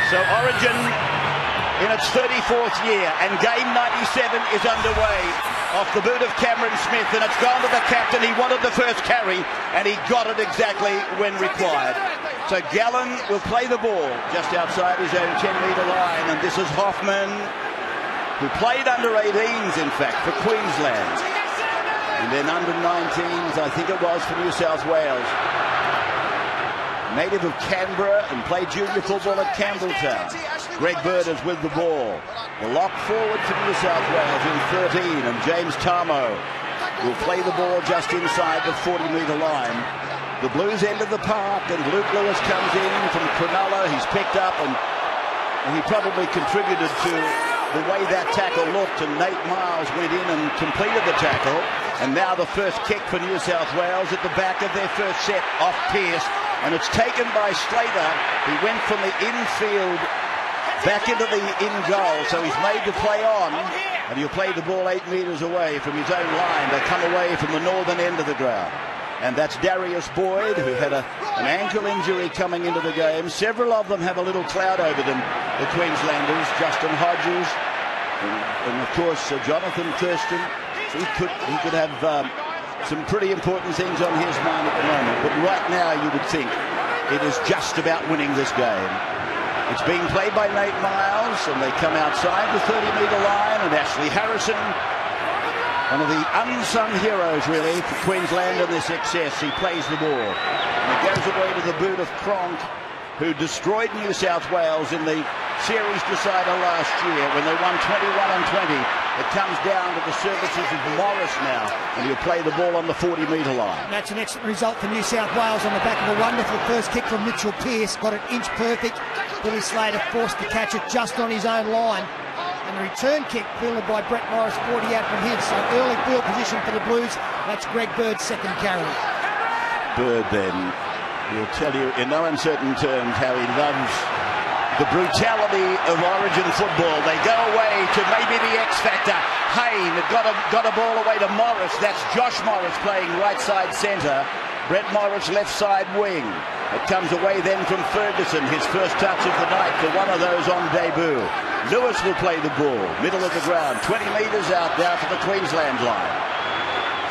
So Origin in its 34th year, and game 97 is underway off the boot of Cameron Smith, and it's gone to the captain. He wanted the first carry, and he got it exactly when required. So Gallen will play the ball just outside his own 10-metre line, and this is Hoffman, who played under 18s, in fact, for Queensland. And then under 19s, I think it was, for New South Wales. Native of Canberra and played junior football at Campbelltown. Greg Bird is with the ball. The lock forward for New South Wales in 13, and James Tarmo will play the ball just inside the 40-metre line. The Blues enter the park, and Luke Lewis comes in from Cronulla. He's picked up, and he probably contributed to the way that tackle looked, and Nate Miles went in and completed the tackle. And now the first kick for New South Wales at the back of their first set off Pearce, and it's taken by Slater. He went from the infield back into the in goal, so he's made to play on, and he'll play the ball 8 metres away from his own line. They come away from the northern end of the ground, and that's Darius Boyd, who had an ankle injury coming into the game. Several of them have a little cloud over them, the Queenslanders. Justin Hodges and of course Jonathan Thurston. He could have some pretty important things on his mind at the moment, but right now you would think it is just about winning this game. It's being played by Nate Miles, and they come outside the 30-metre line, and Ashley Harrison, one of the unsung heroes really for Queensland and their success. He plays the ball, and it goes away to the boot of Cronk, who destroyed New South Wales in the series decider last year when they won 21-20. It comes down to the services of Morris now, and he'll play the ball on the 40-metre line. That's an excellent result for New South Wales on the back of a wonderful first kick from Mitchell Pearce. Got it inch perfect. Billy Slater forced to catch it just on his own line. And the return kick fielded by Brett Morris, 40 out from him. So early field position for the Blues. That's Greg Bird's second carry. Bird then will tell you in no uncertain terms how he loves the brutality of Origin football. They go away to maybe the X factor. Hayne got a ball away to Morris. That's Josh Morris playing right side centre. Brett Morris left side wing. It comes away then from Ferguson, his first touch of the night for one of those on debut. Lewis will play the ball, middle of the ground, 20 metres out now to the Queensland line.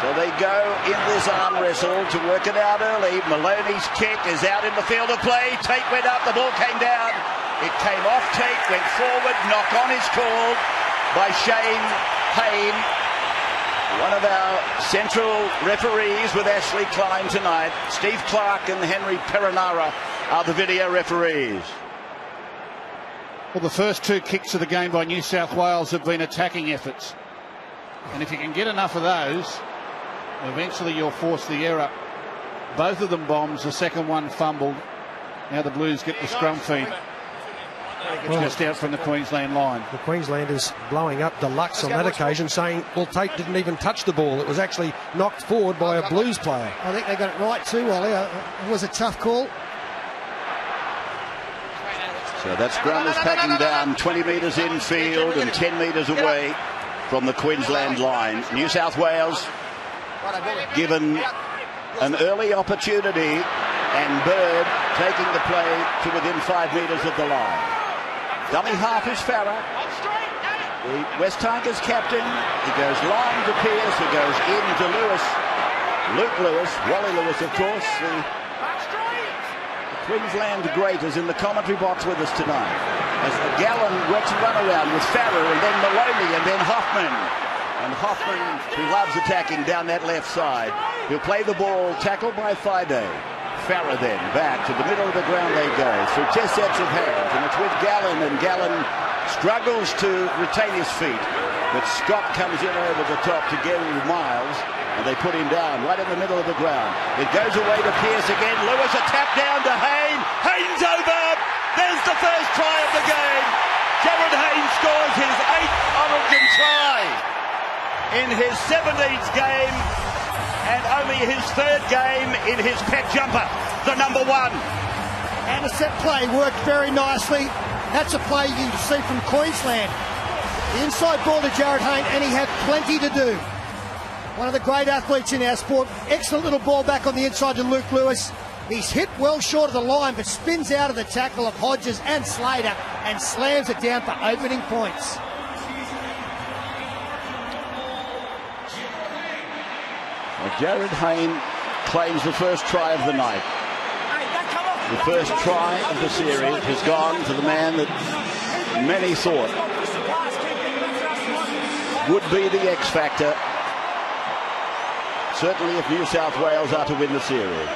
So they go in this arm wrestle to work it out early. Maloney's kick is out in the field of play. Tate went up, the ball came down. It came off Tate, went forward, knock on is called by Shane Payne, one of our central referees with Ashley Klein tonight. Steve Clark and Henry Perinara are the video referees. Well, the first two kicks of the game by New South Wales have been attacking efforts. And if you can get enough of those, eventually you'll force the error. Both of them bombs, the second one fumbled. Now the Blues get the scrum feed. Just out from the Queensland line. The Queenslanders blowing up Deluxe on that occasion, saying, well, Tate didn't even touch the ball. It was actually knocked forward by a Blues player. I think they got it right too, Wally. It was a tough call. So that scrum is packing down 20 metres infield and 10 metres away from the Queensland line. New South Wales given an early opportunity, and Bird taking the play to within 5 metres of the line. Dummy half is Farah, the West Tigers captain. He goes long to Pearce, who goes in to Lewis. Luke Lewis, Wally Lewis, of course, the Queensland great, is in the commentary box with us tonight. As Gallen works a run around with Farah, and then Maloney, and then Hoffman. And Hoffman, who loves attacking down that left side, he'll play the ball, tackled by Fide. Farah then back to the middle of the ground they go through 2 sets of hands, and it's with Gallen, and Gallen struggles to retain his feet, but Scott comes in over the top to Gary Miles, and they put him down right in the middle of the ground. It goes away to Pearce again. Lewis, a tap down to Hayne. Hayne's over. There's the first try of the game. Jared Hayne scores his 8th Origin try in his 17th game, and only his 3rd game in his pet jumper, the number 1. And the set play worked very nicely. That's a play you see from Queensland. The inside ball to Jared Hayne, and he had plenty to do. One of the great athletes in our sport. Excellent little ball back on the inside to Luke Lewis. He's hit well short of the line, but spins out of the tackle of Hodges and Slater and slams it down for opening points. Well, Jared Hayne claims the first try of the night. The first try of the series has gone to the man that many thought would be the X factor, certainly if New South Wales are to win the series.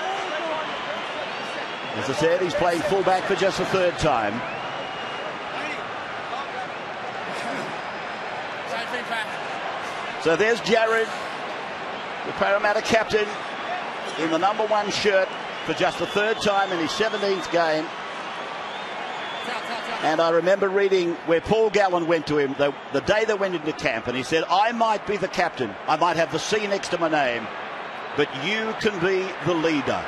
As I said, he's playing fullback for just the third time. So there's Jared, the Parramatta captain, in the #1 shirt for just the third time in his 17th game. And I remember reading where Paul Gallen went to him the day they went into camp, and he said, I might be the captain, I might have the C next to my name, but you can be the leader.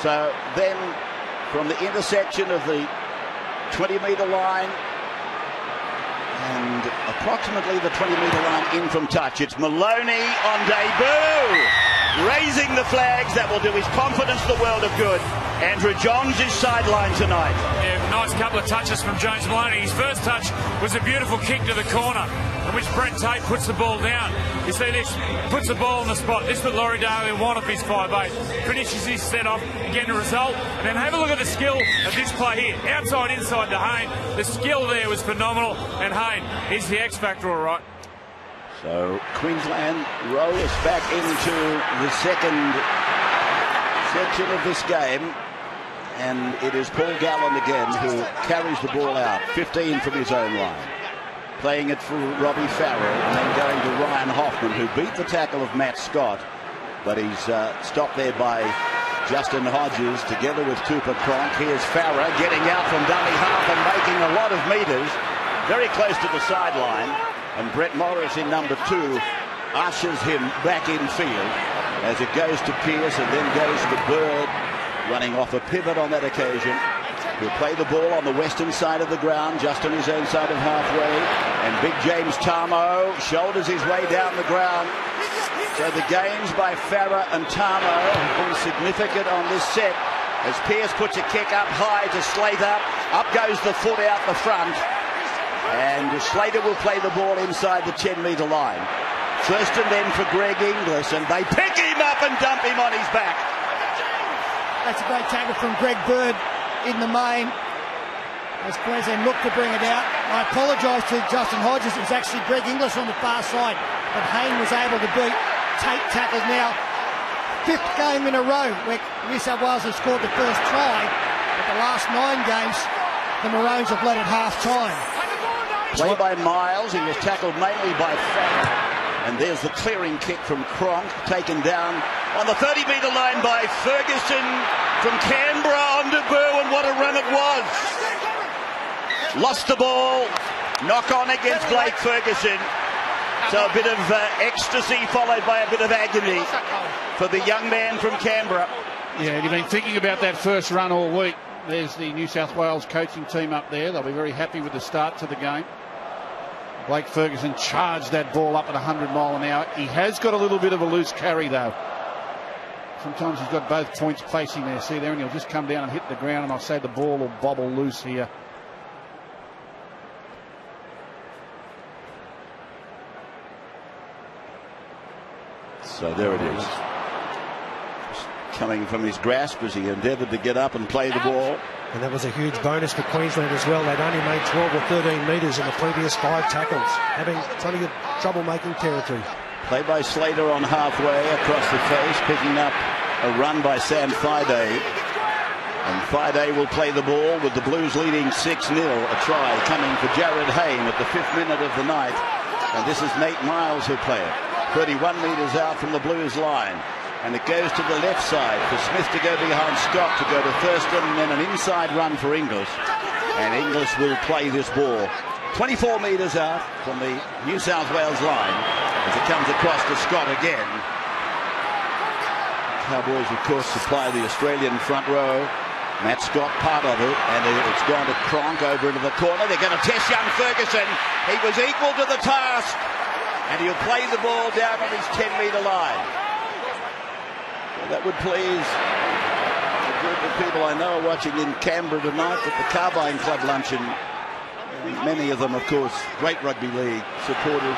So then from the intersection of the 20-metre line and approximately the 20-metre line in from touch, it's Maloney on debut, raising the flags. That will do his confidence the world of good. Andrew Johns is sidelined tonight. Yeah, nice couple of touches from James Maloney. His first touch was a beautiful kick to the corner, in which Brent Tate puts the ball down. You see this, puts the ball on the spot. This is what Laurie Daly want of his 5'8". Finishes his set off, getting a result. And then have a look at the skill of this play here. Outside, inside to Hayne. The skill there was phenomenal. And Hayne is the X factor, all right. So Queensland roll us back into the second section of this game. And it is Paul Gallen again who carries the ball out, 15 from his own line. Playing it for Robbie Farrell and then going to Ryan Hoffman, who beat the tackle of Matt Scott. But he's stopped there by Justin Hodges together with Cooper Cronk. Here's Farrell getting out from dummy half and making a lot of metres, very close to the sideline. And Brett Morris in #2 ushers him back in field as it goes to Pearce and then goes to Bird, running off a pivot on that occasion. He'll play the ball on the western side of the ground, just on his own side of halfway. And big James Tarmo shoulders his way down the ground. So the gains by Farah and Tarmo have been significant on this set as Pearce puts a kick up high to Slater. Up goes the foot out the front. And Slater will play the ball inside the 10-metre line. First and then for Greg Inglis, and they pick him up and dump him on his back. That's a great tackle from Greg Bird in the main as Queensland looked to bring it out. I apologise to Justin Hodges. It was actually Greg Inglis on the far side, but Hayne was able to beat Tate. Tackled now 5th game in a row where New South Wales have scored the first try, but the last 9 games the Maroons have led at half time. Play by Miles. He was tackled mainly by Farrell. And there's the clearing kick from Cronk, taken down on the 30-metre line by Ferguson from Canberra on debut, and what a run it was. Lost the ball, knock on against Blake Ferguson. So a bit of ecstasy followed by a bit of agony for the young man from Canberra. Yeah, you've been thinking about that first run all week. There's the New South Wales coaching team up there. They'll be very happy with the start to the game. Blake Ferguson charged that ball up at 100 mile an hour. He has got a little bit of a loose carry though. Sometimes he's got both points facing there. See there, and he'll just come down and hit the ground, and I'll say the ball will bobble loose here. So there it is. Just coming from his grasp as he endeavoured to get up and play the ball. And that was a huge bonus for Queensland as well. They'd only made 12 or 13 metres in the previous 5 tackles, having plenty of trouble-making territory. Play by Slater on halfway across the face, picking up a run by Sam Thaiday. And Thaiday will play the ball with the Blues leading 6-0. A try coming for Jared Hayne at the 5th minute of the night. And this is Nate Miles who play it. 31 metres out from the Blues line. And it goes to the left side for Smith to go behind Scott to go to Thurston, and then an inside run for Inglis. And Inglis will play this ball 24 metres out from the New South Wales line as it comes across to Scott again. Cowboys, of course, supply the Australian front row. Matt Scott part of it, and it's gone to Cronk over into the corner. They're going to test young Ferguson. He was equal to the task, and he'll play the ball down on his 10-metre line. That would please group of people I know are watching in Canberra tonight at the Carbine Club luncheon. Many of them, of course, great rugby league supporters.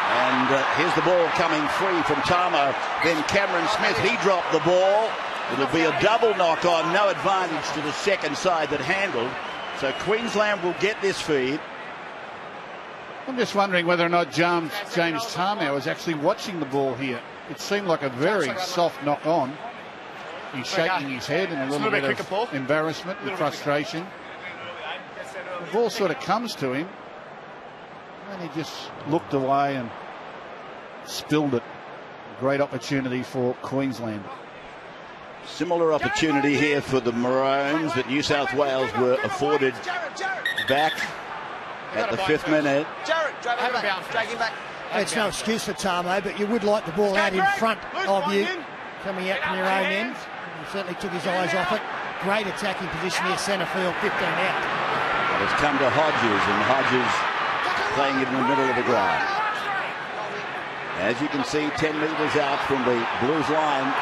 And here's the ball coming free from Tamo. Then Cameron Smith, he dropped the ball. It'll be a double knock on, no advantage to the second side that handled. So Queensland will get this feed. I'm just wondering whether or not James Tamo was actually watching the ball here. It seemed like a very soft knock on. He's shaking his head in a little bit of embarrassment and frustration. The ball sort of comes to him, and he just looked away and spilled it. Great opportunity for Queensland. Similar opportunity here for the Maroons that New South Wales were afforded back at the 5th minute. It's no excuse for Tamo, but you would like the ball out in front of you, coming out from your own end. He certainly took his eyes off it. Great attacking position here, centre field, 15 out. Well, it's come to Hodges, and Hodges playing it in the middle of the ground. As you can see, 10 metres out from the Blues line,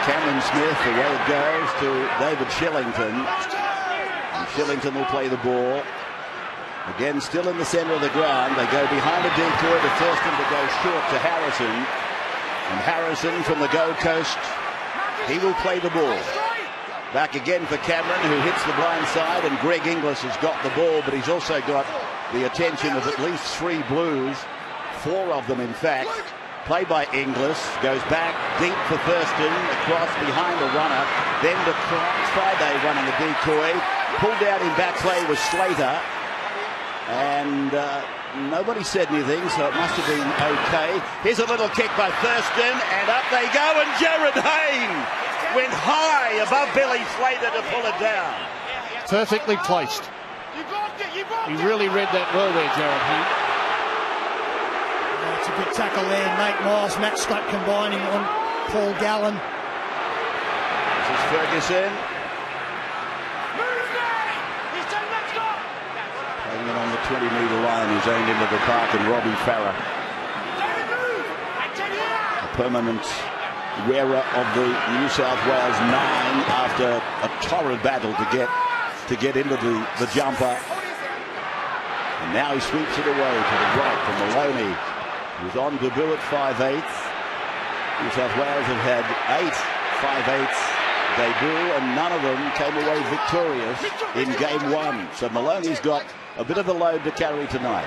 Cameron Smith, away it goes to David Shillington. And Shillington will play the ball. Again, still in the centre of the ground. They go behind a decoy. The first one to go short to Harrison. And Harrison from the Gold Coast, he will play the ball. Back again for Cameron, who hits the blind side. And Greg Inglis has got the ball, but he's also got the attention of at least 3 Blues. 4 of them, in fact. Played by Inglis, goes back deep for Thurston, across behind the runner, then to Friday running the decoy. Pulled out in back play was Slater, and nobody said anything, so it must have been okay. Here's a little kick by Thurston, and up they go, and Jared Hayne went high above Billy Slater to pull it down. Perfectly placed. He really read that well there, Jared Hayne. It's a good tackle there. Nate Miles, Matt Scott combining on Paul Gallen. This is Ferguson. Playing it on the 20-metre line, his own end of the park, and Robbie Farah, a permanent wearer of the New South Wales 9 after a torrid battle to get into the jumper. And now he sweeps it away to the right from Maloney. He was on debut at 5/8. New South Wales have had 8 5/8 debut, and none of them came away victorious in game 1. So Maloney's got a bit of a load to carry tonight.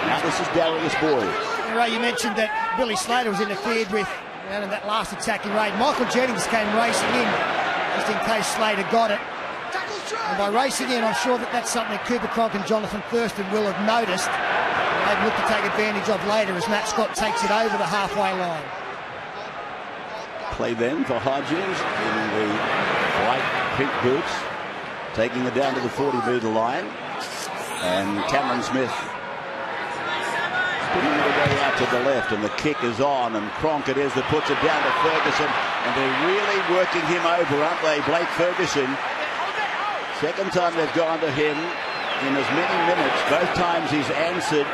Now this is Darius Boyd. Ray, you mentioned that Billy Slater was interfered with in that last attacking raid. Michael Jennings came racing in just in case Slater got it. And by racing in, I'm sure that that's something Cooper Cronk and Jonathan Thurston will have noticed. They'd look to take advantage of later as Matt Scott takes it over the halfway line. Play then for Hodges in the white pink boots, taking it down to the 40-metre line. And Cameron Smith putting it away out to the left, and the kick is on, and Cronk it is that puts it down to Ferguson. And they're really working him over, aren't they, Blake Ferguson? Second time they've gone to him in as many minutes. Both times he's answered,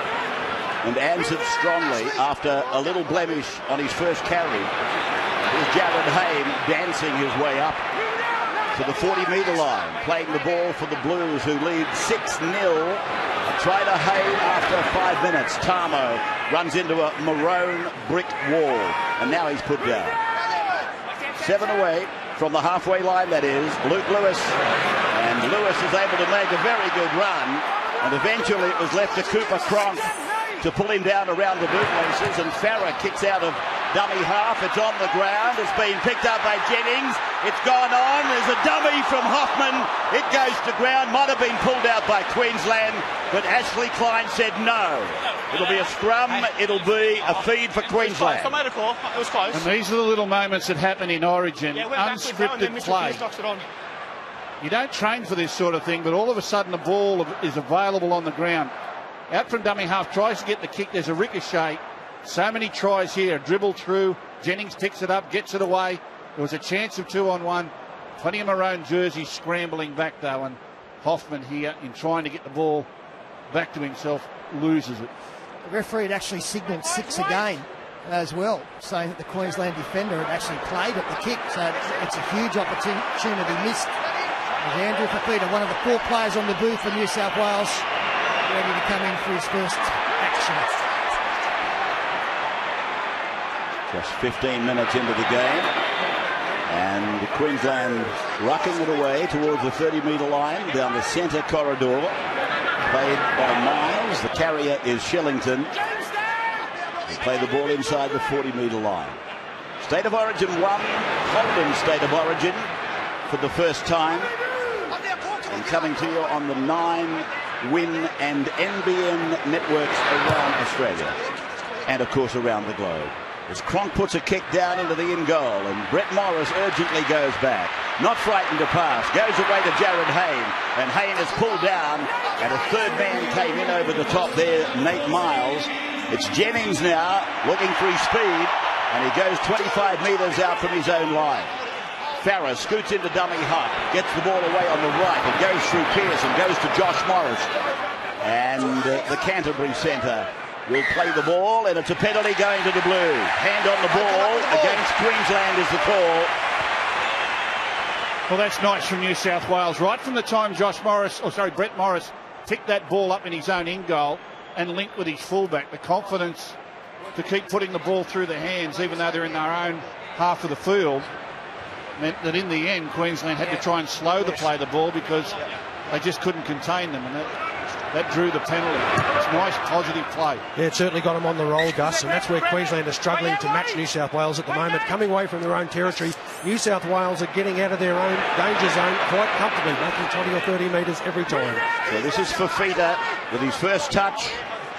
and answered strongly after a little blemish on his first carry. Here's Jared Hayne dancing his way up to the 40-metre line, playing the ball for the Blues, who lead 6-0. A try to Hayne after 5 minutes. Tamo runs into a maroon brick wall, and now he's put down. 7 away from the halfway line, that is. Luke Lewis, and Lewis is able to make a very good run, and eventually it was left to Cooper Cronk to pull him down around the bootlaces, and Farah kicks out of dummy half. It's on the ground. It's been picked up by Jennings. It's gone on. There's a dummy from Hoffman. It goes to ground. Might have been pulled out by Queensland, but Ashley Klein said no. It'll be a scrum. It'll be a feed for Queensland. I made a call. It was close. And these are the little moments that happen in Origin. Unscripted play. You don't train for this sort of thing, but all of a sudden the ball is available on the ground. Out from dummy half, tries to get the kick. There's a ricochet. So many tries here. Dribble through. Jennings picks it up, gets it away. There was a chance of 2-on-1. Plenty of maroon jerseys scrambling back, though. And Hoffman here, in trying to get the ball back to himself, loses it. The referee had actually signalled 6 again as well, saying that the Queensland defender had actually played at the kick, so it's a huge opportunity missed. As Andrew Fafita, one of the 4 players on the booth for New South Wales, ready to come in for his first action. Just 15 minutes into the game, and Queensland rucking it away towards the 30-metre line down the centre corridor, played by Miles. The carrier is Shillington. They play the ball inside the 40-metre line. State of Origin 1, Holden State of Origin for the first time, and coming to you on the 9 Win and NBN networks around Australia, and of course around the globe. As Cronk puts a kick down into the in goal, and Brett Morris urgently goes back, not frightened to pass, goes away to Jared Hayne, and Hayne is pulled down, and a third man came in over the top there, Nate Miles. It's Jennings now looking for his speed, and he goes 25 metres out from his own line. Farah scoots into dummy half, gets the ball away on the right, and goes through Pearce and goes to Josh Morris. And the Canterbury centre will play the ball, and it's a penalty going to the Blues. Hand on the ball against Queensland is the call. Well, that's nice from New South Wales. Right from the time Brett Morris picked that ball up in his own in goal and linked with his fullback, the confidence to keep putting the ball through the hands, even though they're in their own half of the field, meant that in the end Queensland had to try and slow the play of the ball because they just couldn't contain them, and that drew the penalty. It's nice, positive play. Yeah, it certainly got them on the roll, Gus, and that's where Queensland are struggling to match New South Wales at the moment. Coming away from their own territory, New South Wales are getting out of their own danger zone quite comfortably, making 20 or 30 metres every time. So this is Fafita with his first touch.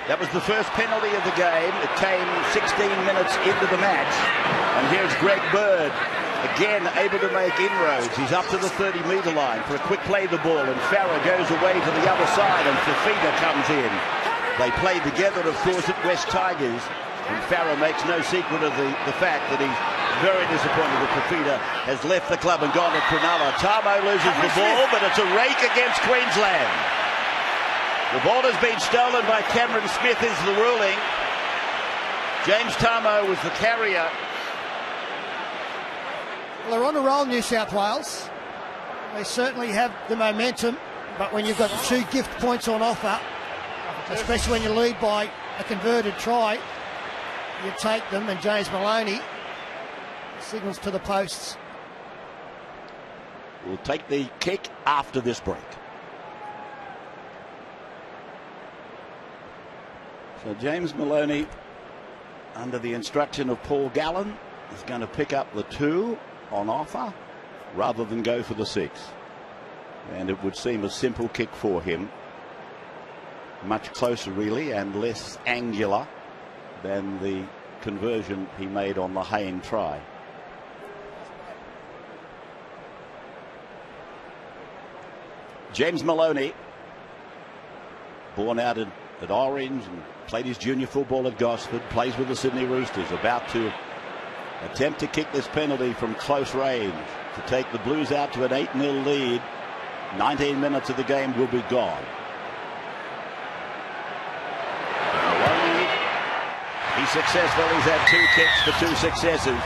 That was the first penalty of the game. It came 16 minutes into the match. And here's Greg Bird, again able to make inroads. He's up to the 30-metre line for a quick play of the ball, and Farah goes away to the other side, and Fafita comes in. They play together, of course, at West Tigers, and Farah makes no secret of the fact that he's very disappointed that Fafita has left the club and gone to Cronulla. Tamo loses the ball, but it's a rake against Queensland. The ball has been stolen by Cameron Smith, is the ruling. James Tamo was the carrier. Well, they're on a roll, New South Wales. They certainly have the momentum, but when you've got 2 gift points on offer, especially when you lead by a converted try, you take them, and James Maloney signals to the posts. We'll take the kick after this break. So James Maloney, under the instruction of Paul Gallen, is going to pick up the 2 on offer rather than go for the 6. And it would seem a simple kick for him. Much closer, really, and less angular than the conversion he made on the Hayne try. James Maloney, born out at Orange and played his junior football at Gosford, plays with the Sydney Roosters, about to attempt to kick this penalty from close range to take the Blues out to an 8-0 lead. 19 minutes of the game will be gone. Maloney, he's successful. He's had 2 kicks for 2 successes.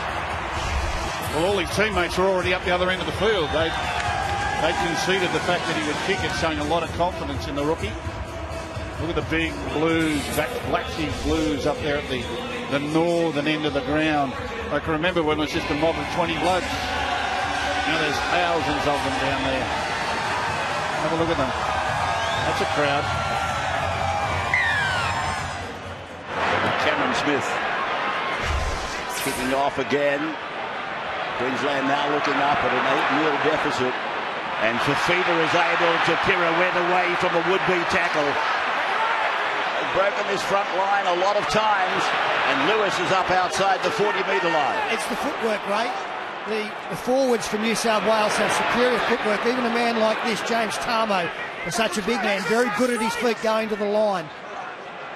Well, all his teammates are already up the other end of the field. They conceded the fact that he would kick it, showing a lot of confidence in the rookie. Look at the big Blues, Black Sea Blues up there at the northern end of the ground. I can remember when it was just a mob of 20 blokes. Now there's thousands of them down there. Have a look at them. That's a crowd. Cameron Smith kicking off again. Queensland now looking up at an 8-0 deficit. And Fafita is able to pirouette away from a would-be tackle. Broken this front line a lot of times, and Lewis is up outside the 40-metre line. It's the footwork, Ray. The forwards from New South Wales have superior footwork. Even a man like this, James Tamo, is such a big man, very good at his feet going to the line.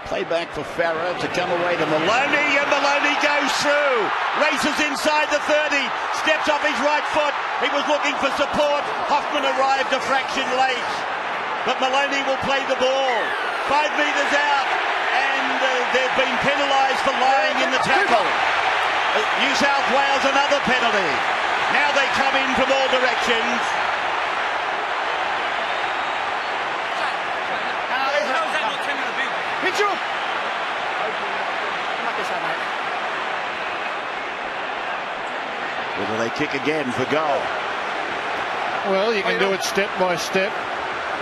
Play back for Farah to come away to Maloney, and Maloney goes through. Races inside the 30, steps off his right foot. He was looking for support. Hoffman arrived a fraction late, but Maloney will play the ball. 5 metres out, and they've been penalised for lying in the tackle. New South Wales another penalty. Now they come in from all directions. Mitchell! Whether they kick again for goal. Well, you can do it step by step,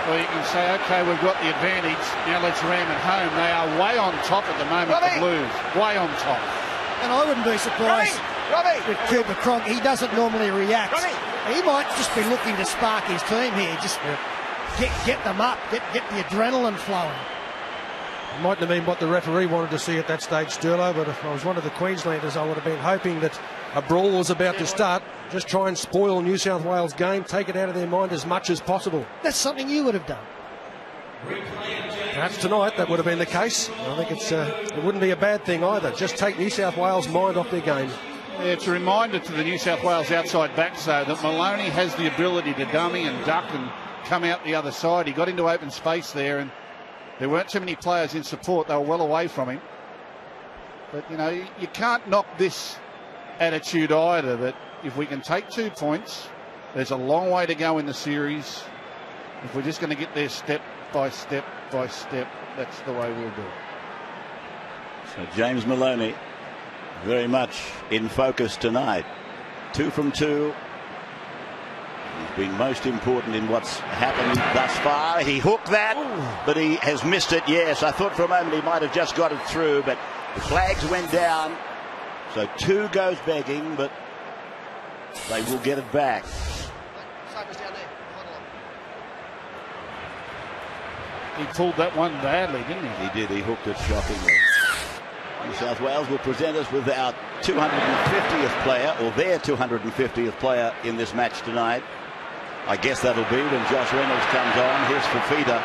or you can say, OK, we've got the advantage, now let's ram it home. They are way on top at the moment, the Blues. Way on top. And I wouldn't be surprised with Kilper Cronk. He doesn't normally react. He might just be looking to spark his team here. Just get them up, get the adrenaline flowing. It mightn't have been what the referee wanted to see at that stage, Sterlo, but if I was one of the Queenslanders, I would have been hoping that a brawl was about to start. Just try and spoil New South Wales' game, take it out of their mind as much as possible. That's something you would have done. Perhaps tonight that would have been the case. I think it wouldn't be a bad thing either. Just take New South Wales' mind off their game. Yeah, it's a reminder to the New South Wales outside backs, though, that Maloney has the ability to dummy and duck and come out the other side. He got into open space there, and there weren't too many players in support. They were well away from him. But, you know, you can't knock this attitude either, that if we can take 2 points, there's a long way to go in the series. If we're just going to get there step by step by step, that's the way we'll do it. So James Maloney very much in focus tonight. 2 from 2. He's been most important in what's happened thus far. He hooked that, but he has missed it. Yes, I thought for a moment he might have just got it through, but the flags went down. So 2 goes begging, but they will get it back. He pulled that one badly, didn't he? He did. He hooked it shockingly. New South Wales will present us with our 250th player, or their 250th player in this match tonight. I guess that'll be when Josh Reynolds comes on. Here's Fafita.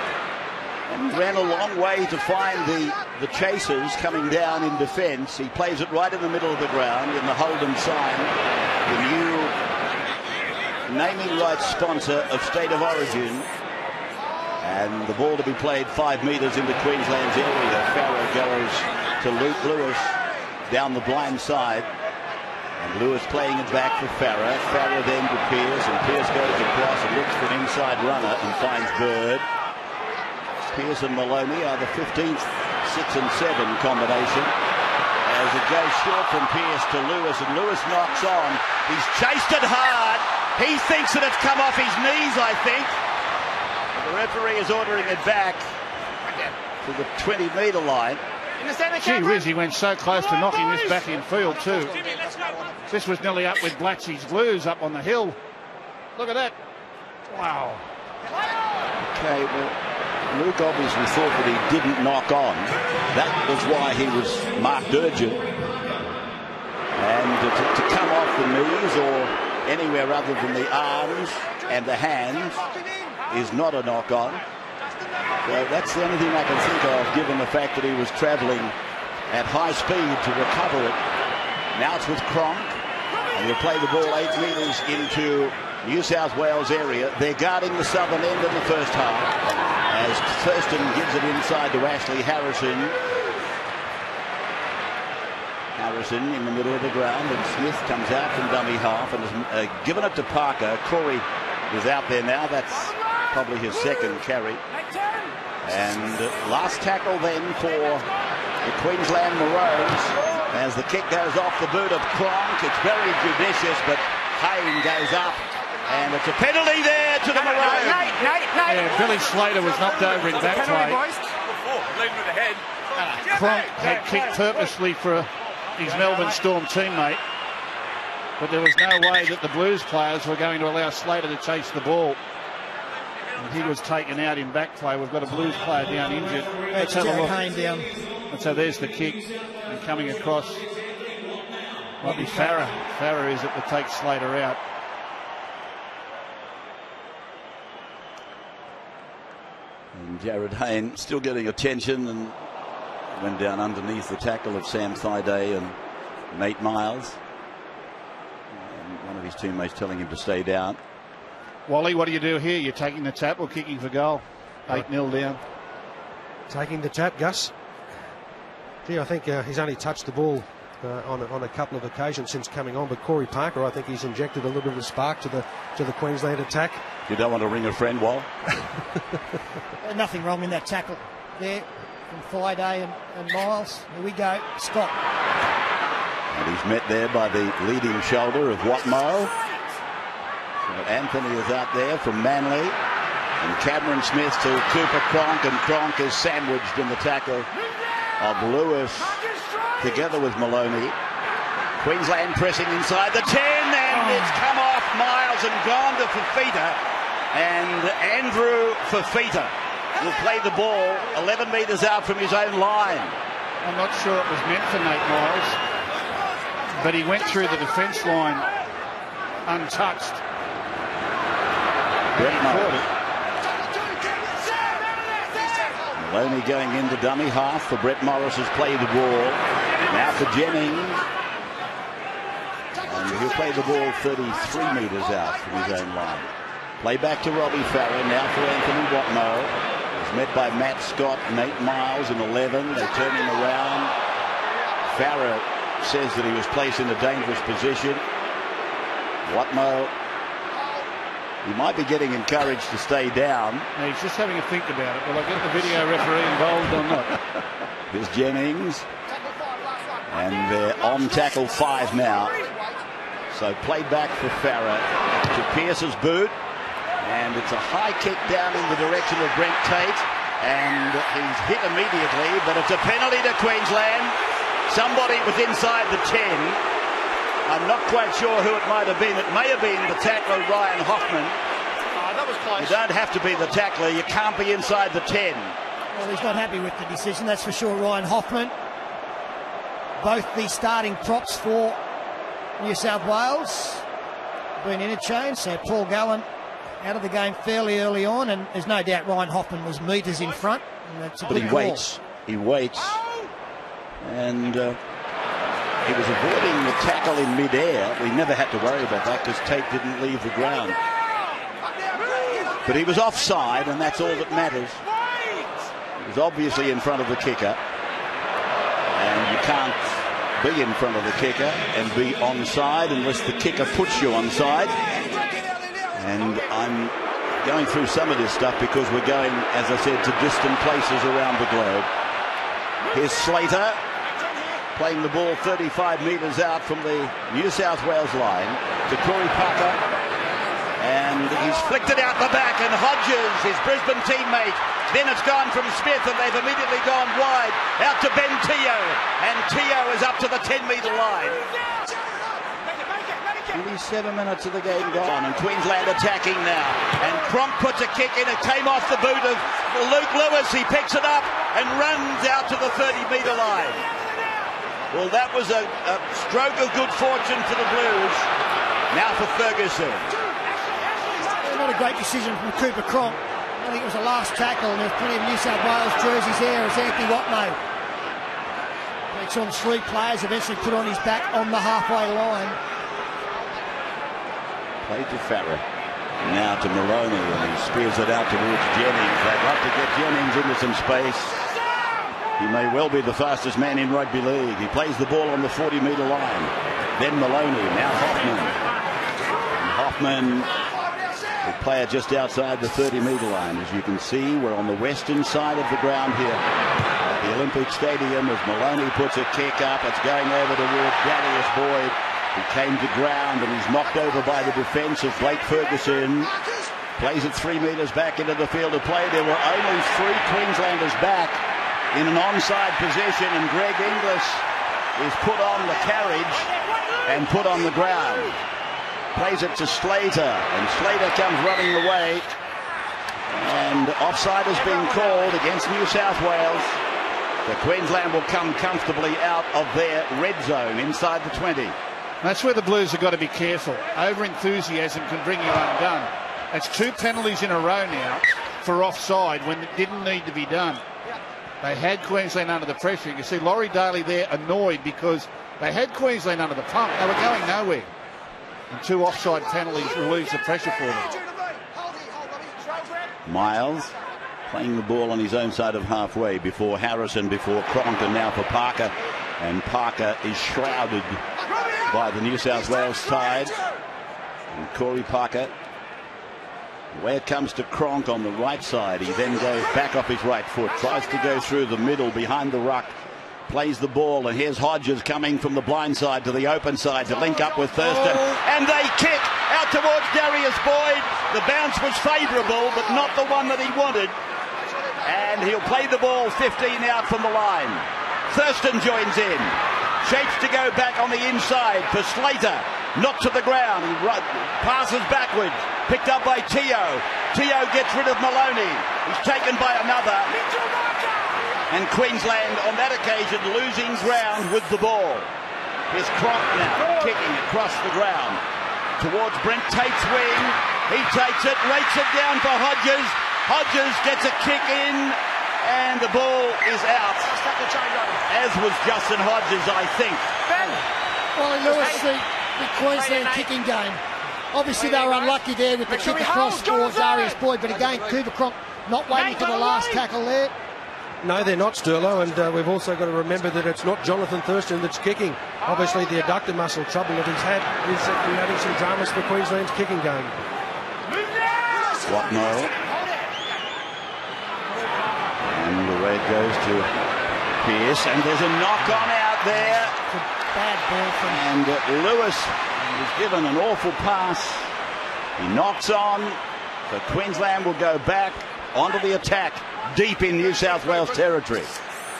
And he ran a long way to find the chasers coming down in defence. He plays it right in the middle of the ground in the Holden sign, the new naming rights sponsor of State of Origin. And the ball to be played 5 metres into Queensland's area. Farah goes to Luke Lewis down the blind side. And Lewis playing it back for Farah. Farah then to Pearce, and Pearce goes across and looks for an inside runner and finds Bird. Pearce and Maloney are the 15th 6 and 7 combination. As it goes short from Pearce to Lewis, and Lewis knocks on. He's chased it hard. He thinks that it's come off his knees, I think. The referee is ordering it back to the 20-metre line. Gee whiz, he went so close to knocking this back in field too. This was nearly up with Blatchy's Blues up on the hill. Look at that. Wow. Okay, well, Luke obviously thought that he didn't knock on. That was why he was marked urgent. And to come off the knees or anywhere other than the arms and the hands is not a knock on. So that's the only thing I can think of, given the fact that he was travelling at high speed to recover it. Now it's with Cronk, and he'll play the ball 8 metres into New South Wales area. They're guarding the southern end in the first half, as Thurston gives it inside to Ashley Harrison. Harrison in the middle of the ground, and Smith comes out from dummy half and has given it to Parker. Corey is out there now. That's probably his second carry. And last tackle then for the Queensland Maroons as the kick goes off the boot of Cronk. It's very judicious, but Hayne goes up, and it's a penalty there to the Maroons. Yeah, Billy Slater was knocked over in back play. Cronk had kicked purposely for his Melbourne Storm teammate, but there was no way that the Blues players were going to allow Slater to chase the ball. And he was taken out in back play. We've got a Blues player down injured. Let's have a look. Down. And so there's the kick, and coming across might be Farah. Farah is it that takes Slater out. And Jared Hayne still getting attention, and went down underneath the tackle of Sam Thaiday and Nate Miles. And one of his teammates telling him to stay down. Wally, what do you do here? You're taking the tap or kicking for goal? 8-0 down. Taking the tap, Gus. Gee, I think he's only touched the ball on a couple of occasions since coming on, but Corey Parker, I think he's injected a little bit of a spark to the Queensland attack. You don't want to ring a friend, Wal? Nothing wrong in that tackle there from Friday and Miles. Here we go, Scott. And he's met there by the leading shoulder of Watmoe. So Anthony is out there from Manly. And Cameron Smith to Cooper Cronk, and Cronk is sandwiched in the tackle of Lewis together with Maloney. Queensland pressing inside the 10, and it's come off Miles and gone to Fafita. And Andrew Fafita will play the ball 11 metres out from his own line. I'm not sure it was meant for Nate Miles, but he went through the defence line untouched. Brett Maloney going into dummy half for Brett Morris has played the ball. Now for Jennings. And he'll play the ball 33 metres out from his own line. Play back to Robbie Farah. Now for Anthony Watmoe. He's met by Matt Scott, Nate Miles in 11. They turn him around. Farah says that he was placed in a dangerous position. Watmoe, he might be getting encouraged to stay down. No, he's just having a think about it. Will I get the video referee involved or not? Here's Jennings. And they're on tackle 5 now. So played back for Farah to Pearce's boot. And it's a high kick down in the direction of Brent Tate. And he's hit immediately, but it's a penalty to Queensland. Somebody was inside the 10. I'm not quite sure who it might have been. It may have been the tackler, Ryan Hoffman. That was close. You don't have to be the tackler. You can't be inside the 10. Well, he's not happy with the decision, that's for sure, Ryan Hoffman. Both the starting props for New South Wales been interchanged. So Paul Gallen out of the game fairly early on, and there's no doubt Ryan Hoffman was metres in front. And that's a but he waits. He waits. And he was avoiding the tackle in mid-air. We never had to worry about that because Tate didn't leave the ground. But he was offside, and that's all that matters. He was obviously in front of the kicker. And you can't be in front of the kicker and be onside unless the kicker puts you onside. And I'm going through some of this stuff because we're going, as I said, to distant places around the globe. Here's Slater playing the ball 35 metres out from the New South Wales line to Corey Parker. And he's flicked it out the back, and Hodges, his Brisbane teammate. Then it's gone from Smith, and they've immediately gone wide out to Ben Teo. And Teo is up to the 10-metre line. 27 minutes of the game gone, and Queensland attacking now. And Cronk puts a kick in. It came off the boot of Luke Lewis. He picks it up and runs out to the 30-metre line. Well, that was a stroke of good fortune for the Blues. Now for Ferguson. Not a great decision from Cooper Cronk. I think it was a last tackle, and there's plenty of New South Wales jerseys there as Anthony Watmoe takes on 3 players, eventually put on his back on the halfway line. Played to Farah. Now to Maloney, and he spears it out towards Jennings. They'd love to get Jennings into some space. He may well be the fastest man in rugby league. He plays the ball on the 40-metre line. Then Maloney, now Hoffman. And Hoffman, the player just outside the 30-metre line. As you can see, we're on the western side of the ground here at the Olympic Stadium as Maloney puts a kick up. It's going over towards Darius Boyd. He came to ground and he's knocked over by the defence of Blake Ferguson. Plays it 3 metres back into the field of play. There were only 3 Queenslanders back in an onside position, and Greg Inglis is put on the carriage and put on the ground. Plays it to Slater, and Slater comes running away. And offside has been called against New South Wales. The Queensland will come comfortably out of their red zone inside the 20. That's where the Blues have got to be careful. Over-enthusiasm can bring you undone. That's 2 penalties in a row now for offside when it didn't need to be done. They had Queensland under the pressure. You can see Laurie Daly there annoyed because they had Queensland under the pump. They were going nowhere. And 2 offside penalties relieves the pressure for them. Miles playing the ball on his own side of halfway before Harrison, before Cronk, and now for Parker. And Parker is shrouded by the New South Wales side. And Corey Parker, where it comes to Cronk on the right side, he then goes back off his right foot, tries to go through the middle behind the ruck, plays the ball, and here's Hodges coming from the blind side to the open side to link up with Thurston, and they kick out towards Darius Boyd. The bounce was favourable, but not the one that he wanted, and he'll play the ball 15 out from the line. Thurston joins in, shapes to go back on the inside for Slater, not to the ground, he passes backwards, picked up by Teo. Teo gets rid of Maloney, he's taken by another. And Queensland on that occasion losing ground with the ball. Here's Cronk now kicking across the ground towards Brent Tate's wing. He takes it, rates it down for Hodges. Hodges gets a kick in and the ball is out. As was Justin Hodges, I think. Well, Lewis, the Queensland kicking game. Obviously they were unlucky there with the kick across for Darius Boyd, but again Cooper Cronk not waiting for the last tackle there. No, they're not, Sterlo, and we've also got to remember that it's not Jonathan Thurston that's kicking. Obviously, the adductor muscle trouble that he's had is creating some dramas for Queensland's kicking game. Watmo. And the red goes to Pearce, and there's a knock-on out there. It's a bad ball from And Lewis was given an awful pass. He knocks on, so Queensland will go back onto the attack deep in New South Wales territory.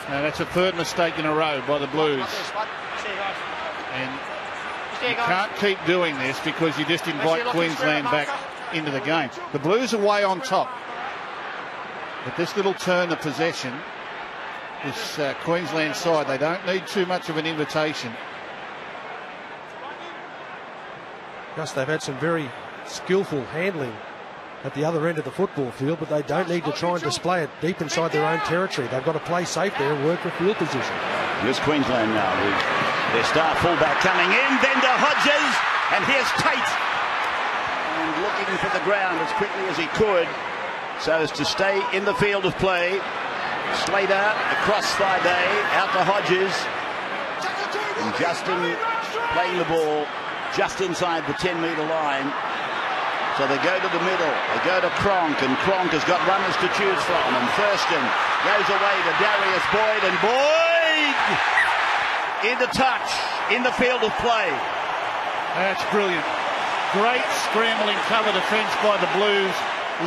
Now that's a third mistake in a row by the Blues. And you can't keep doing this because you just invite Queensland back into the game. The Blues are way on top. But this little turn of possession, this Queensland side, they don't need too much of an invitation. Yes, they've had some very skillful handling at the other end of the football field, but they don't need to try and display it deep inside their own territory. They've got to play safe there and work for field position. Here's Queensland now with their star fullback coming in, then to Hodges, and here's Tate. And looking for the ground as quickly as he could so as to stay in the field of play. Slater across Friday, out to Hodges. And Justin playing the ball just inside the 10-metre line. So they go to the middle, they go to Cronk, and Cronk has got runners to choose from, and Thurston goes away to Darius Boyd, and Boyd into touch in the field of play. That's brilliant. Great scrambling cover defence by the Blues.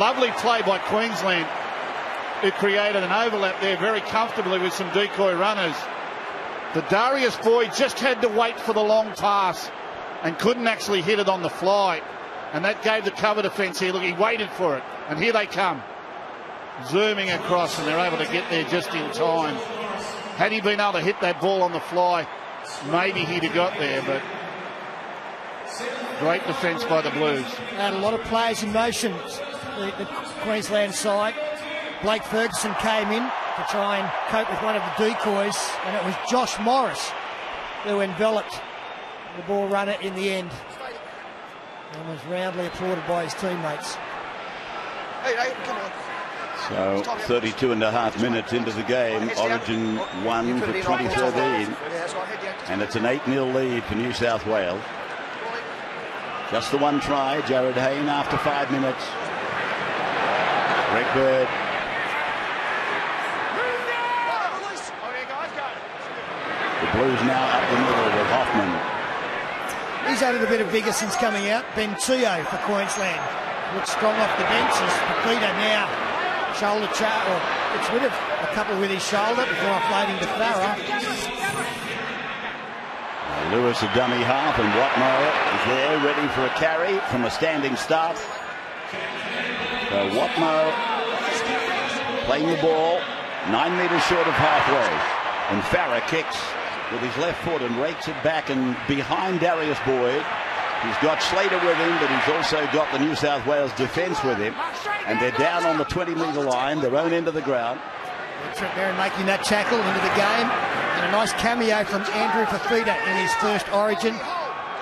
Lovely play by Queensland. It created an overlap there very comfortably with some decoy runners. The Darius Boyd just had to wait for the long pass and couldn't actually hit it on the fly. And that gave the cover defence here. Look, he waited for it. And here they come. Zooming across, and they're able to get there just in time. Had he been able to hit that ball on the fly, maybe he'd have got there, but great defence by the Blues. Had a lot of players in motion, the Queensland side. Blake Ferguson came in to try and cope with one of the decoys, and it was Josh Morris who enveloped the ball runner in the end. And was roundly applauded by his teammates. Hey, come on. So 32 and a half minutes into the game, Origin 1 for 2013, and it's an 8-0 lead for New South Wales. Just the one try, Jared Hayne after 5 minutes. Greg Bird. The Blues now up the middle with Hoffman. He's added a bit of vigour since coming out. Ben Teo for Queensland. Looks strong off the bench as Peter now shoulder gets rid of a couple with his shoulder before offloading to Farah. Lewis a dummy half, and Watmo is there ready for a carry from a standing start. So Watmo playing the ball 9 metres short of halfway, and Farah kicks with his left foot and rakes it back and behind Darius Boyd. He's got Slater with him, but he's also got the New South Wales defence with him. And they're down on the 20-metre line, their own end of the ground. Trent Barron making that tackle into the game. And a nice cameo from Andrew Fafita in his first Origin.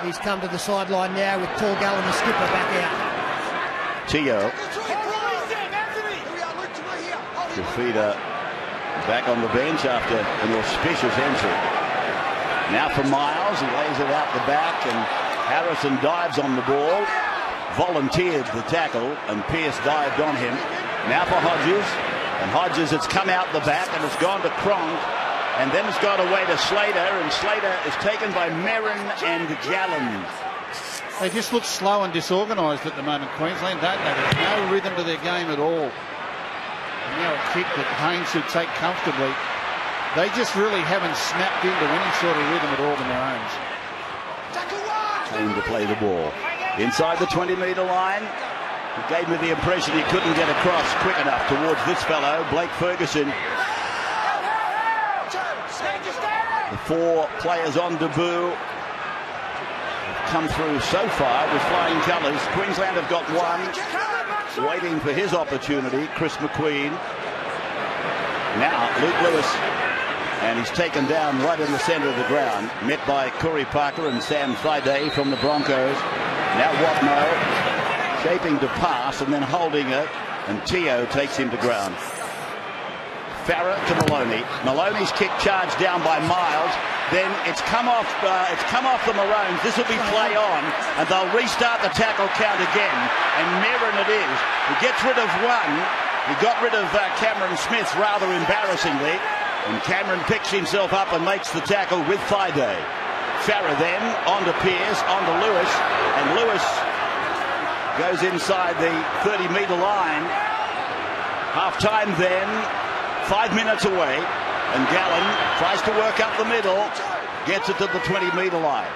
He's come to the sideline now with Paul Gallen, the skipper, back out. Teo Fifita back on the bench after an auspicious entry. Now for Miles, he lays it out the back, and Harrison dives on the ball. Volunteered the tackle, and Pearce dived on him. Now for Hodges, and Hodges, it's come out the back, and it's gone to Cronk, and then it's gone away to Slater, and Slater is taken by Merrin and Gallen. They just look slow and disorganised at the moment, Queensland, don't they? There's no rhythm to their game at all. And now a kick that Haynes should take comfortably. They just really haven't snapped into any sort of rhythm at all in their own. Aim to play the ball. Inside the 20-metre line. It gave me the impression he couldn't get across quick enough towards this fellow, Blake Ferguson. The four players on debut have come through so far with flying colours. Queensland have got one waiting for his opportunity, Chris McQueen. Now Luke Lewis, and he's taken down right in the centre of the ground, met by Corey Parker and Sam Thaiday from the Broncos. Now Watno shaping to pass and then holding it, and Teo takes him to ground. Farah to Maloney. Maloney's kick charged down by Miles. Then it's come off the Maroons. This will be play on, and they'll restart the tackle count again. And Merrin it is. He gets rid of one. He got rid of Cameron Smith rather embarrassingly. And Cameron picks himself up and makes the tackle with Thaiday. Farah then on to Pearce, on to Lewis, and Lewis goes inside the 30-metre line. Half-time then, 5 minutes away, and Gallen tries to work up the middle, gets it to the 20-metre line.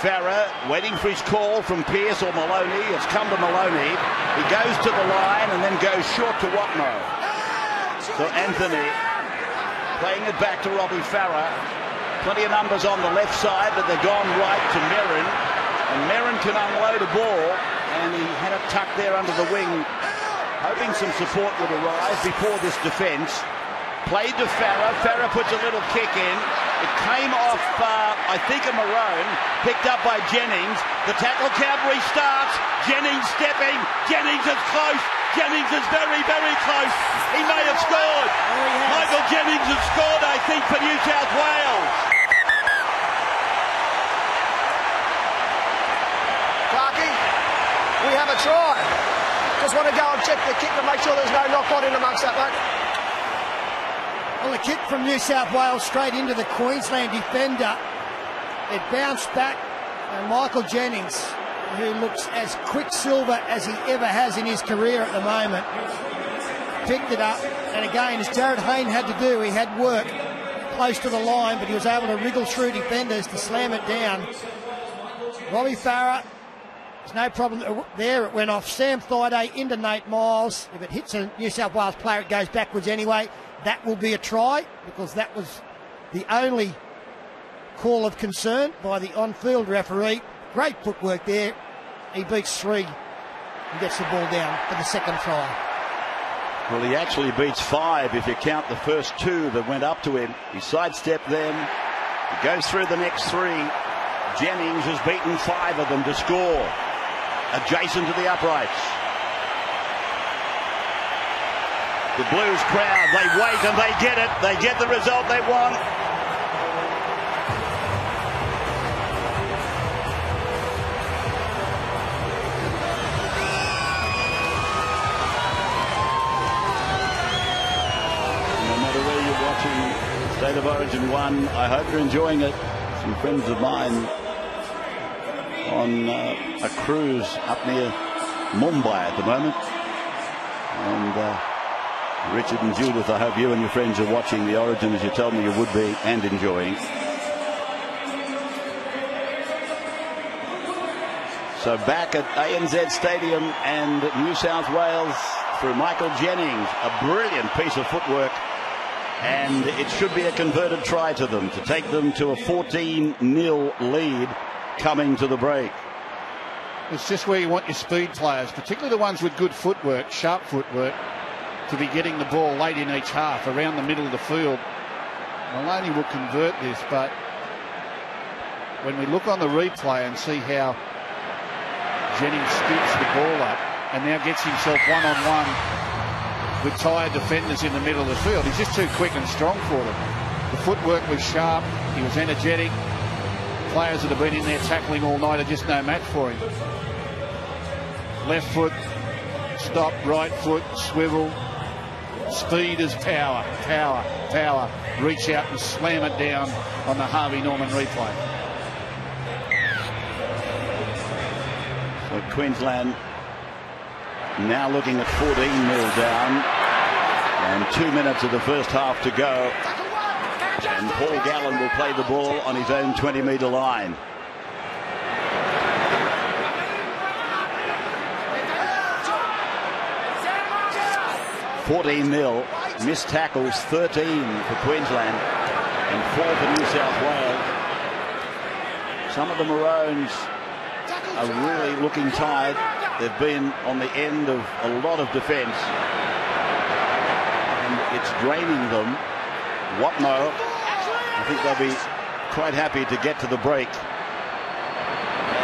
Farah waiting for his call from Pearce or Maloney. It's come to Maloney. He goes to the line and then goes short to Watno. So Anthony playing it back to Robbie Farah. Plenty of numbers on the left side, but they're gone right to Merrin. And Merrin can unload a ball, and he had it tucked there under the wing, hoping some support would arrive before this defence. Played to Farah. Farah puts a little kick in. It came off, I think, a Maroon, picked up by Jennings. The tackle count restarts. Jennings stepping. Jennings is close. Jennings is very, very close. He may have scored. Michael Jennings has scored, I think, for New South Wales. Clarkie, we have a try. Just want to go and check the kick to make sure there's no knock-on in amongst that, mate. Well, the kick from New South Wales straight into the Queensland defender. It bounced back, and Michael Jennings, who looks as quicksilver as he ever has in his career at the moment, picked it up. And again, as Jared Hayne had to do, he had work close to the line, but he was able to wriggle through defenders to slam it down. Robbie Farah, there's no problem there. It went off Sam Thaiday into Nate Miles. If it hits a New South Wales player, it goes backwards anyway. That will be a try, because that was the only call of concern by the on-field referee. Great footwork there. He beats three and gets the ball down for the second try. Well, he actually beats five if you count the first two that went up to him. He sidestepped them. He goes through the next three. Jennings has beaten five of them to score. Adjacent to the uprights. The Blues crowd, they wait and they get it. They get the result they want. No matter where you're watching State of Origin 1, I hope you're enjoying it. Some friends of mine on a cruise up near Mumbai at the moment. And Richard and Judith, I hope you and your friends are watching the Origin as you told me you would be, and enjoying. So back at ANZ Stadium, and New South Wales through Michael Jennings. A brilliant piece of footwork, and it should be a converted try to them to take them to a 14-0 lead coming to the break. It's just where you want your speed players, particularly the ones with good footwork, sharp footwork, to be getting the ball late in each half around the middle of the field. Maloney will convert this, but when we look on the replay and see how Jennings scoops the ball up and now gets himself one-on-one with tired defenders in the middle of the field. He's just too quick and strong for them. The footwork was sharp. He was energetic. Players that have been in there tackling all night are just no match for him. Left foot, stop, right foot, swivel. Speed is power, power, power. Reach out and slam it down on the Harvey Norman replay. So Queensland now looking at 14-0 down, and 2 minutes of the first half to go. And Paul Gallen will play the ball on his own 20-metre line. $14-0. Missed tackles 13 for Queensland and 4 for New South Wales. Some of the Maroons are really looking tired. They've been on the end of a lot of defence, and it's draining them. Watmo, I think they'll be quite happy to get to the break.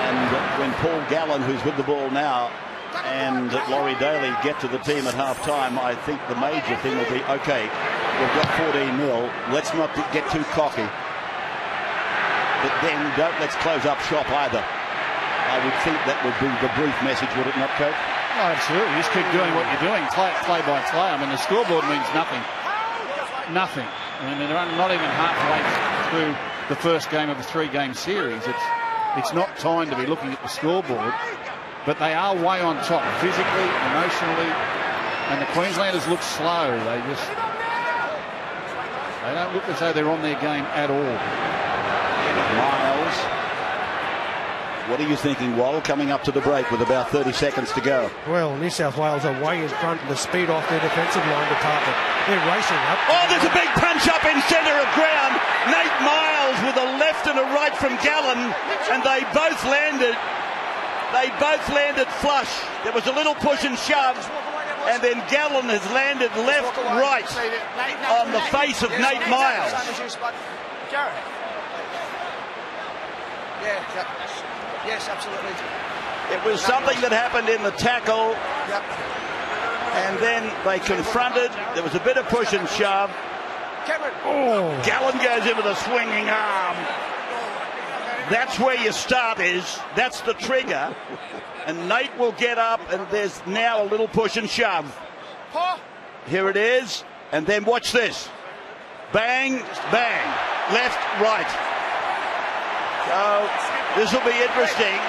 And when Paul Gallen, who's with the ball now, and Laurie Daly get to the team at half-time, I think the major thing will be, okay, we've got 14-0, let's not get too cocky, but then let's close up shop either. I would think that would be the brief message, would it not, Coach? Oh, absolutely. Just keep doing what you're doing, play by play. I mean, the scoreboard means nothing. Nothing. I mean, they're not even halfway through the first game of a 3-game series. It's not time to be looking at the scoreboard. But they are way on top, physically, emotionally, and the Queenslanders look slow. They don't look as though they're on their game at all. Miles, what are you thinking, Wall, coming up to the break with about 30 seconds to go? Well, New South Wales are way in front of the speed off their defensive line department. They're racing up. Oh, there's a big punch up in centre of ground. Nate Miles with a left and a right from Gallen, and they both landed. They both landed flush. There was a little push and shove, and then Gallen has landed left, right on the face of Nate Miles. Yes, absolutely. It was something that happened in the tackle, and then they confronted. There was a bit of push and shove. Oh, Gallen goes in with a swinging arm. That's where your start is. That's the trigger. And Nate will get up, and there's now a little push and shove. Here it is. And then watch this. Bang, bang. Left, right. So this will be interesting,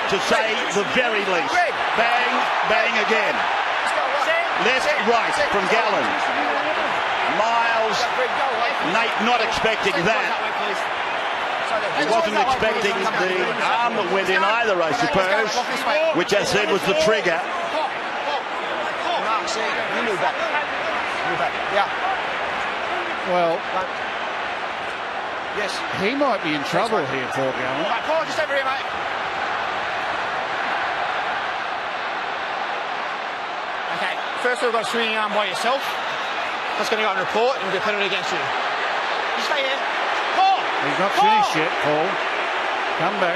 to say the very least. Bang, bang again. Left, right from Gallen. Miles. Nate not expecting that. He wasn't expecting the arm that went in either, I suppose, which I said was the trigger. Well, yes, he might be in trouble here, Paul Gallen. Paul, just over here, mate. Okay, first we've got a swinging arm by yourself. That's going to go on report and be put it against you. You stay here. He's not finished yet, Paul. Come back.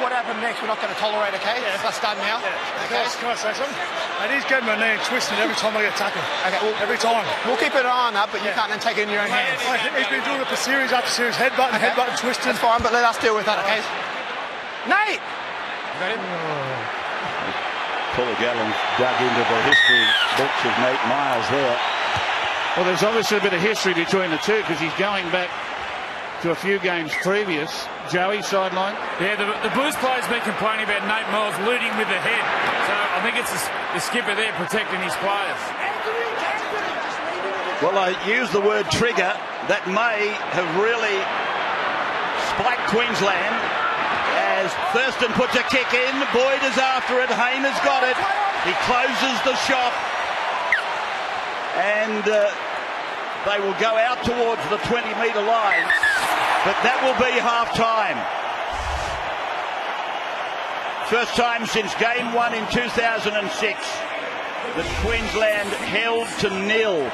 What happened next? We're not going to tolerate, okay? Yeah. That's done now. Yeah. Okay. Can I say something? And he's getting my knee and twisting every time I get tackled. Okay, well, every time. We'll keep an eye on that, but you can't then take it in your own hands. He's been doing it for series after series. Headbutt and headbutt and twisting. That's fine, but let us deal with that, okay? Nate! You got him? Paul Gallen dug into the history books of Nate Miles there. Well, there's obviously a bit of history between the two, because he's going back to a few games previous. Joey, sideline. Yeah, the Blues players been complaining about Nate Miles looting with the head. So I think it's the skipper there protecting his players. Well, I use the word trigger. That may have really spiked Queensland as Thurston puts a kick in. Boyd is after it. Hayne has got it. He closes the shop. And they will go out towards the 20-metre line, but that will be half-time. First time since Game 1 in 2006 that Queensland held to 0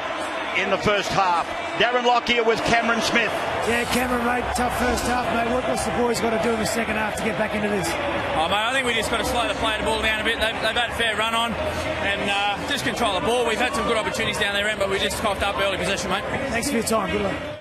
in the first half. Darren Lockyer with Cameron Smith. Yeah, Cameron, mate, tough first half, mate. What's the boys got to do in the second half to get back into this? Oh, mate, I think we just got to slow the play the ball down a bit. They've had a fair run on and just control the ball. We've had some good opportunities down their end, but we just coughed up early possession, mate. Thanks for your time. Good luck.